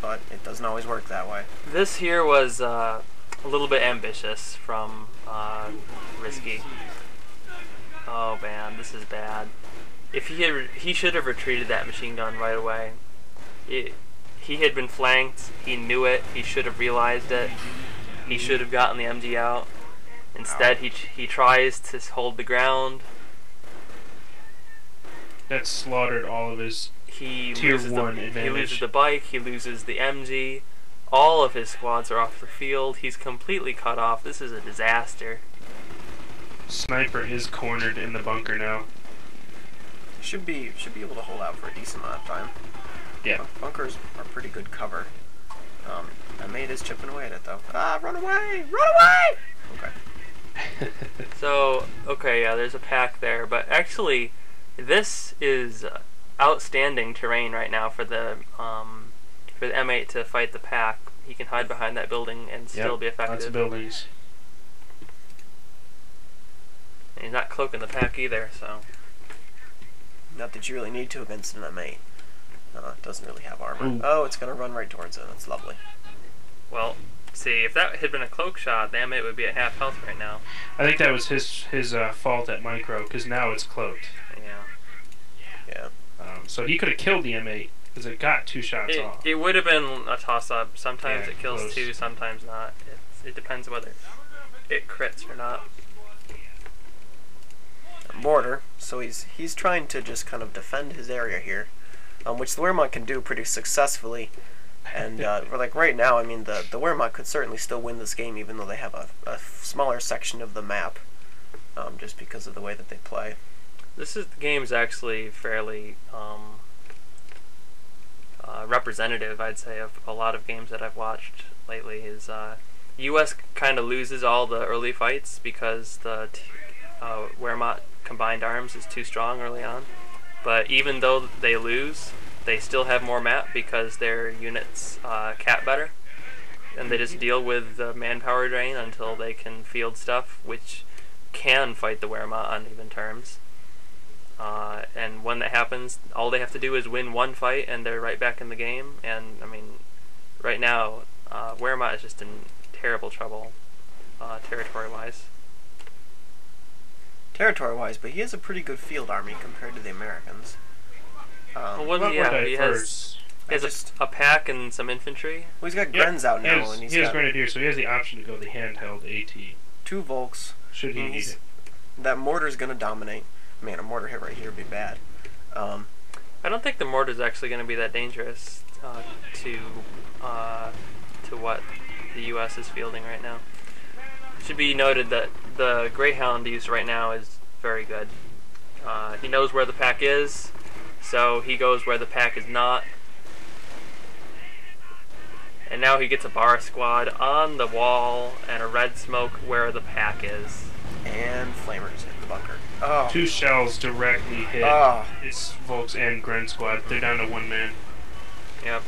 but it doesn't always work that way. This here was a little bit ambitious from Rizky. Oh man, this is bad. If he should have retreated that machine gun right away. He had been flanked. He knew it. He should have realized it. He should have gotten the MG out. Instead, he tries to hold the ground. That slaughtered all of his tier 1 advantage. He loses the bike. He loses the MG. All of his squads are off the field. He's completely cut off. This is a disaster. Sniper is cornered in the bunker now. Should be able to hold out for a decent amount of time. Yeah. Bunkers are pretty good cover. M8 is chipping away at it though. Ah, run away! Run away! Okay. So, okay, yeah, there's a pack there, but actually, this is outstanding terrain right now for the M8 to fight the pack. He can hide behind that building and still be effective. Lots of buildings. And he's not cloaking the pack either, so. Not that you really need to against an M8. It doesn't really have armor. Ooh. Oh, it's gonna run right towards it. That's lovely. Well, see, if that had been a cloak shot, the M8 would be at half health right now. I think that was his fault at micro, because now it's cloaked. Yeah. So he could have killed the M8, because it got 2 shots off. It would have been a toss-up. Sometimes it kills close. 2, sometimes not. It depends whether it crits or not. Mortar, so he's trying to just kind of defend his area here, which the Wehrmacht can do pretty successfully. And like right now, I mean, the Wehrmacht could certainly still win this game, even though they have a smaller section of the map, just because of the way that they play. The game's actually fairly representative, I'd say, of a lot of games that I've watched lately. U.S. kind of loses all the early fights because the Wehrmacht combined arms is too strong early on. But even though they lose, they still have more map because their units cap better. And they just deal with the manpower drain until they can field stuff, which can fight the Wehrmacht on even terms. And when that happens, all they have to do is win one fight and they're right back in the game. And, I mean, right now, Wehrmacht is just in terrible trouble, territory-wise. Territory-wise, but he has a pretty good field army compared to the Americans. He has a pack and some infantry. Well, he's got Grens out now, and he has Grenadier, so he has the option to go the handheld AT. 2 Volks. Should he need it? That mortar's going to dominate. Man, a mortar hit right here would be bad. I don't think the mortar's actually going to be that dangerous to what the U.S. is fielding right now. It should be noted that the Greyhound used right now is very good. He knows where the pack is, so he goes where the pack is not. And now he gets a bar squad on the wall and a red smoke where the pack is. And flamers in the bunker. Oh. 2 shells directly hit its Volks and Gren squad. They're down to 1 man. Yep.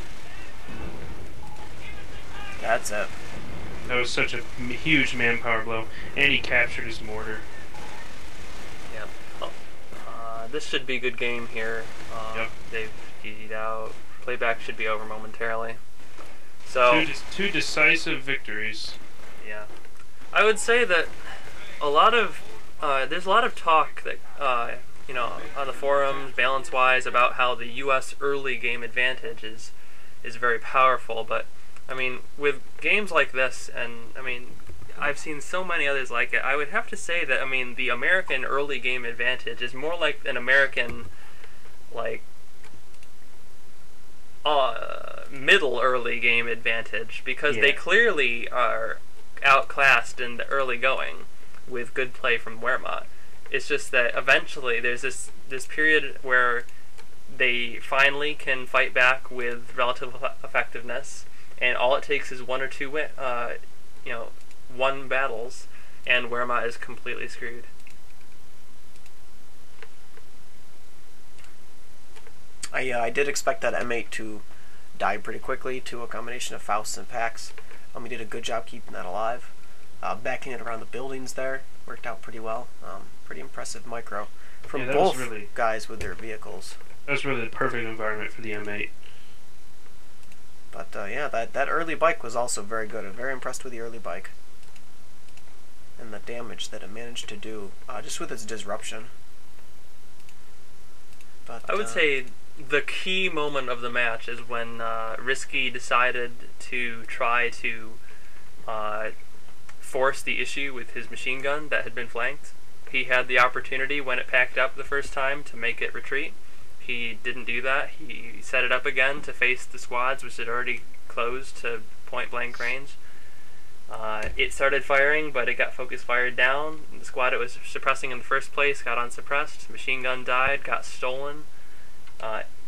That's it. That was such a huge manpower blow. And he captured his mortar. Yep. This should be a good game here. Yep. They've GG'd out. Playback should be over momentarily. So 2 decisive victories. Yeah. I would say that a lot of there's a lot of talk that on the forums, balance-wise, about how the U.S. early game advantage is very powerful. But I mean, with games like this, and I mean, I've seen so many others like it. I would have to say that the American early game advantage is more like an American middle early game advantage, because they clearly are outclassed in the early going with good play from Wehrmacht. It's just that eventually there's this period where they finally can fight back with relative effectiveness, and all it takes is 1 or 2 won battles, and Wehrmacht is completely screwed. I did expect that M8 to die pretty quickly to a combination of Fausts and packs. We did a good job keeping that alive. Backing it around the buildings there worked out pretty well. Pretty impressive micro from both guys with their vehicles. That was really the perfect environment for the M8. But yeah, that early bike was also very good. I'm very impressed with the early bike. And the damage that it managed to do, just with its disruption. But, I would say the key moment of the match is when Rizky decided to try to force the issue with his machine gun that had been flanked. He had the opportunity when it packed up the first time to make it retreat. He didn't do that. He set it up again to face the squads, which had already closed to point-blank range. It started firing, but it got focus fired down. The squad it was suppressing in the first place got unsuppressed. Machine gun died, got stolen.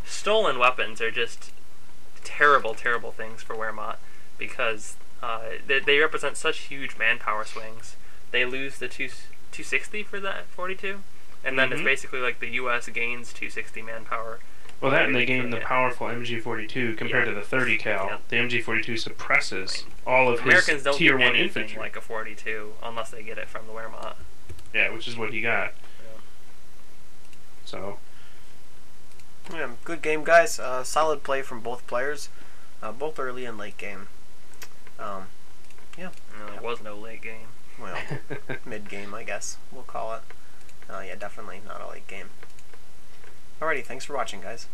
Stolen weapons are just terrible, terrible things for Wehrmacht because they represent such huge manpower swings. They lose the 260 for that 42, and then it's basically like the U.S. gains 260 manpower. Well, that and they gain the powerful MG42 compared to the 30 cal. Yeah. The MG42 suppresses all of Americans his don't tier get 1 anything infantry. like a 42 unless they get it from the Wehrmacht. Yeah, which is what he got. Yeah. So. Yeah, good game, guys. Solid play from both players, both early and late game. Yeah. No, there was no late game. Well, mid game, I guess we'll call it. Yeah, definitely not a late game. Alrighty, thanks for watching, guys.